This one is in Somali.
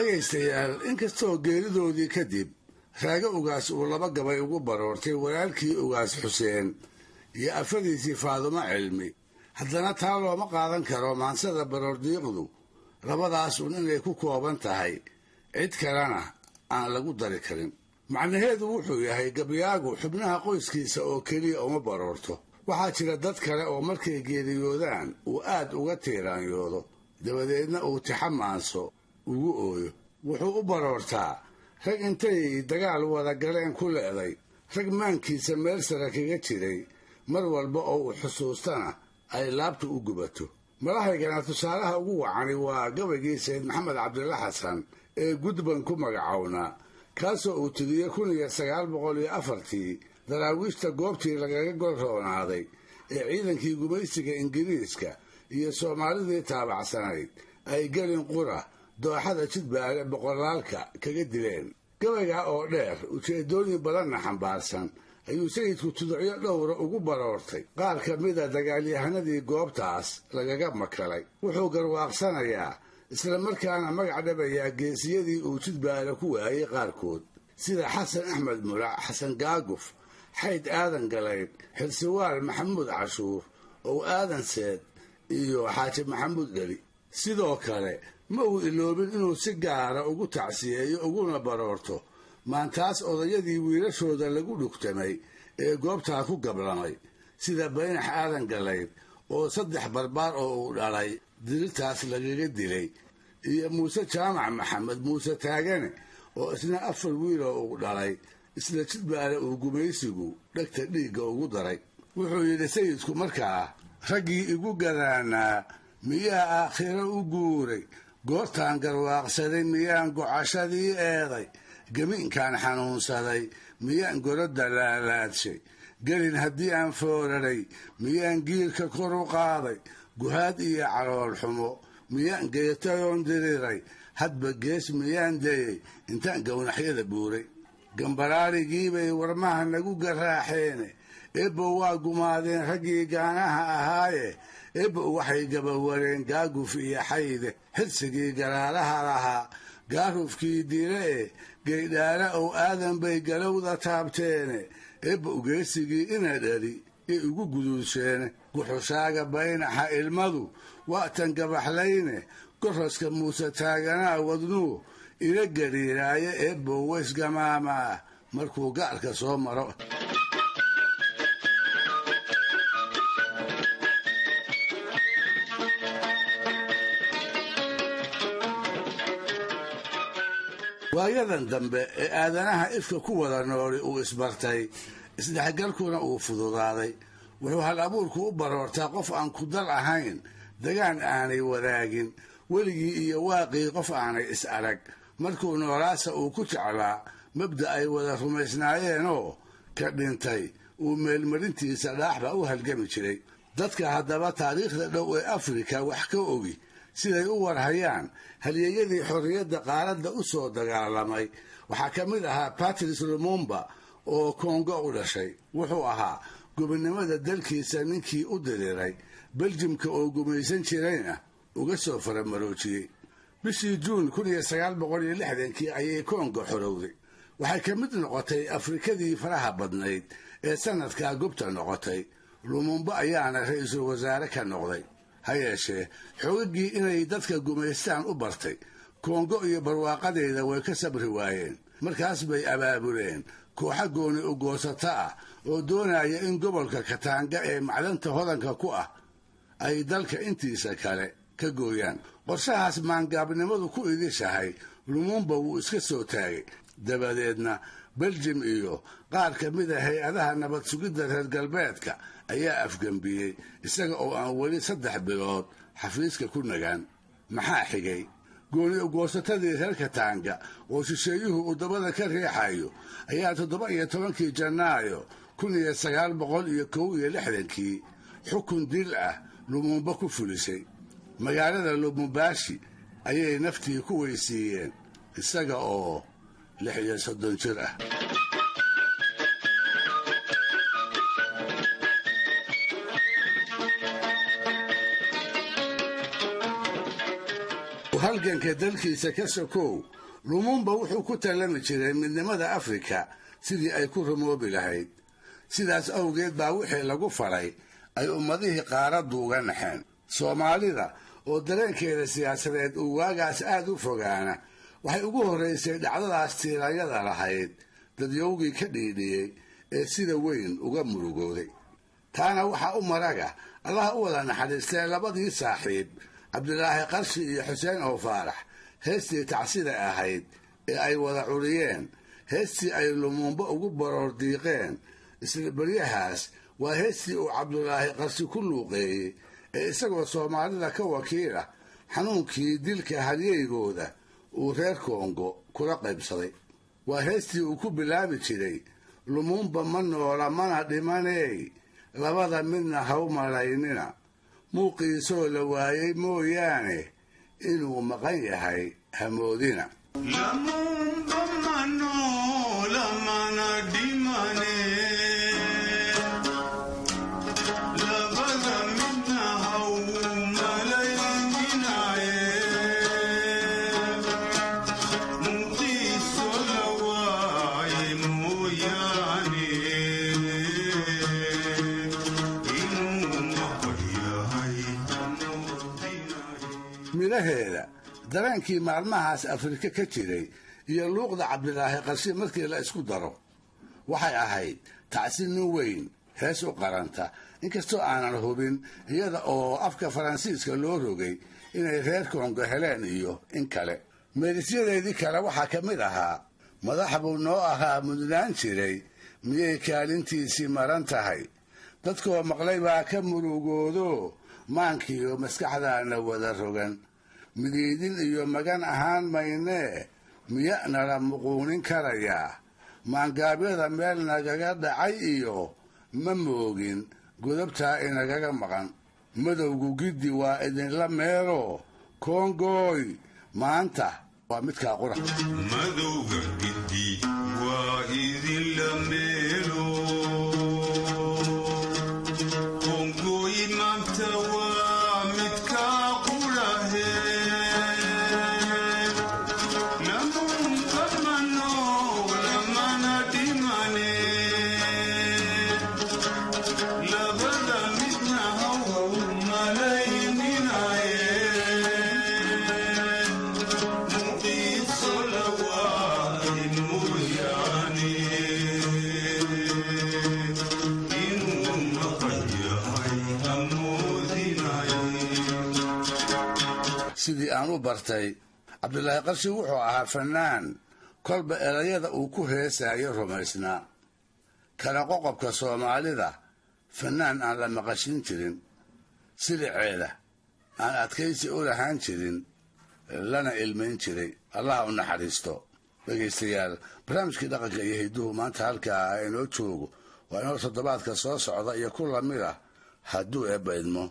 dhegaystayaal inkastoo geeridoodii kadib raaga ugaas uu laba gabay ugu baroortay walaalkii ugaas xuseen iyo afadiisii faadumo cilmi haddana taa looma qaadan karo maansada baroordiiqdu labadaas un inay ku kooban tahay cid kalena aan lagu dari karin macnaheedu wuxuu yahay gabyaagu xubnaha qoyskiisa oo keliya uma baroorto waxaa jira dad kale oo markay geeriyoodaan uu aad uga tiiraanyoodo dabadeedna uu tixamaanso ugu ooyo wuxuu u baroortaa rag intay dagaal wada galeen ku leeday rag maankiisa meel sare kaga jiray mar walba oo uu xusuustana ay laabta u gubato malahaygana tusaalaha ugu wacani waa gabaygii sayid maxamed cabdilla xasan ee gudban ku magacownaa kaasoo uu tiriyey 1904 daraawiishta goobtii lagaga gol roonaaday ee ciidankii gumaysiga ingiriiska iyo soomaalidii taabacsanayd ay gelin qura dooxada jidbaale boqolaalka kaga dileen gabayga oo dheer ujeedooyin badanna xambaarsan ayuu sayidku tuducyo dhowra ugu baroortay qaar ka mida dagaalyahanadii goobtaas lagaga makalay wuxuu garwaaqsanayaa isla markaana magac dhabayaa geesiyadii uu jidbaale ku waayey qaarkood sida xasan axmed mulac xasan gaaguf xayd aadan galayd xilsiwaal maxamuud cashuur ow aadan seed iyo xaaji maxamuud dheli sidoo kale ma uu iloobin inuu si gaara ugu tacsiyeeyo uguna baroorto maantaas odayadii wiilashooda lagu dhugtamay ee goobtaa ku gablamay sida baynax aadan galayd oo 3 barbaar oo uu dhalay dirirtaas lagaga dilay iyo muuse jaamac maxamed muuse taagane oo isna 4 wiil oo uu dhalay isla jidbaale uu gumaysigu dhagta dhiigga ugu daray wuxuu yidhi sayidku markaa raggii igu gadaanaa miyaa aakhiro u guuray goortaan garwaaqsaday miyaan gocashadii eeday gamiinkaan xanuunsaday miyaan gorodda laalaadshay gelin haddii aan fooraray miyaan giilka kor u qaaday guhaad iyo calool xumo miyaan geetayoon diriray hadba gees miyaan dayey intaan gownaxyada buuray gambaraarigiibay warmaha nagu garaaxeene eebbo waa gumaadeen raggii gaanaha ahaaye eebbo waxay gabawareen gaaguf iyo xayde xilsigii galaalaha lahaa gaarufkii dile e gaydhaala ow aadan bay galowda taabteene eebbo geesigii ina dhali ee ugu guduusheene guxushaaga baynaxa ilmadu waatan gabaxlayne goroska muuse taaganaa wadnuu ila gariiraaye eebbo waysgamaamaa markuu gaarka soo maro waayadan dambe ee aadanaha ifka ku wada nooli uu isbartay isdhexgalkuna uu fududaaday wuxuu hal abuurku u baroortaa qof aan ku dal ahayn dagaan aanay wadaagin weligii iyo waaqii qof aanay is arag markuu noolaasa uu ku jeclaa mabda ay wada rumaysnaayeenoo ka dhintay uu meelmarintiisa dhaaxba u halgami jiray dadka haddaba taariikhda dhow ee afrika wax ka ogi siday u warhayaan halyeeyadii xorriyadda qaaradda u soo dagaalamay waxaa ka mid ahaa Patrice Lumumba oo Kongo u dhashay wuxuu ahaa gobonnimada dalkiisa ninkii u diriiray Belgiumka oo gumaysan jirayna uga soo faramaroojiyey bishii Juun 1960 ayay Kongo xorowday waxay ka mid noqotay Afrikadii faraha badnayd ee sanadkaa gobta noqotay Lumumba ayaana ra'iisul wasaare ka noqday hayeeshee xoogagii inay dadka gumaystaan u bartay Kongo iyo barwaaqadeeda way ka sabri waayeen markaas bay abaabuleen kooxa gooni u goosata ah oo doonaya in gobolka Katanga ee macdanta hodanka ku ah ay dalka intiisa kale ka gooyaan qorshahaas maangaabnimadu ku idishahay Lumumba wuu iska soo taagay dabadeedna Belgium iyo qaar ka mid ah hay'adaha nabad sugidda reer galbeedka ayaa afgambiyey isaga oo aan weli 3 bilood xafiiska ku nagaan maxaa xigay gooni u goosatadii reer Katanga oo shisheeyuhu u dabada ka riixayo ayaa 17 Janaayo 1961 xukun dil ah Lumumba ku fulisay magaalada Lubumbashi ayay naftii ku weysiiyeen isaga oo 36 jir ah halganka dalkiisa ka sokow Lumumba wuxuu ku talami jiray midnimada Afrika sidii ay ku rumoobi lahayd sidaas awgeed baa wixii lagu faray ay ummadihii qaaradu uga naxeen Soomaalida oo dareenkeeda siyaasadeed uu waagaas aad u fogaana waxay ugu horeysay dhacdadaas tiirayada lahayd dadyowgii ka dhiidhiyey ee sida weyn uga murugooday taana waxa u maraga Allah u wada naxariistay labadii saaxiib Cabdilaahi Qarshi iyo Xuseen oo Faarax heestii tacsida ahayd ee ay wada curiyeen heestii ay Lumumba ugu baroor diiqeen isla baryahaas waa heestii uu Cabdilaahi Qarshi ku luuqeeyay ee isagoo Soomaalida ka wakiila xanuunkii dilka halyeygooda uu reer Kongo kula qaybsaday waa heestii uu ku bilaabi jiray Lumumba ma noola mana dhimanay labada midna haw malaynina muuqiisoo la waayay mooyaane inuu maqan yahay hamoodina Lumumba ma noola mana dhimane labada midna haw malaynina muuqiisoo la waayay mooyaane milaheeda dareenkii maalmahaas Afrika ka jiray iyo luuqda Cabdilaahi Qarshi markii la isku daro waxay ahayd tacsiin weyn hees u qaranta inkastoo aanan hubin iyada oo afka Faransiiska loo rogay inay reer Kongo heleen iyo in kale meelisyadeedii kale waxaa ka mid ahaa madax buu noo ahaa mudnaan jiray miyay kaalintiisii maran tahay dadkoo maqlay baa ka murugoodo maankiyo maskaxdaana wada rogan midiidin iyo magan ahaan maynee miya nala muquunin karayaa maangaabyada meel nagaga dhacay iyo ma moogin godobtaa inagaga maqan madowgu giddi waa idinla meelo Kongoy maanta waa midkaa qura madowga giddi waa idinla meelo Kongoy maanta waa midkaa qurahe Lumumba ma noola mana dhimane labada midna haw malayninaye muuqiisoo la waayay mooyaane inuu maqan yahay hamoodinaye sidii aan u bartay Cabdilaahi Qarshi wuxuu ahaa fanaan kolba erayada uu ku heesayo rumaysnaa kala qoqobka Soomaalida fanaan aan la maqashin jirin siliceeda aan adkaysi u lahaan jirin lana ilmayn jiray Allah u naxariisto dhageystayaal barnaamijkii dhaqanka iyo hidduhu maanta halkaa inoo joogo waa inoo toddobaadka soo socda iyo ku lamid ah hadduu eebba idmo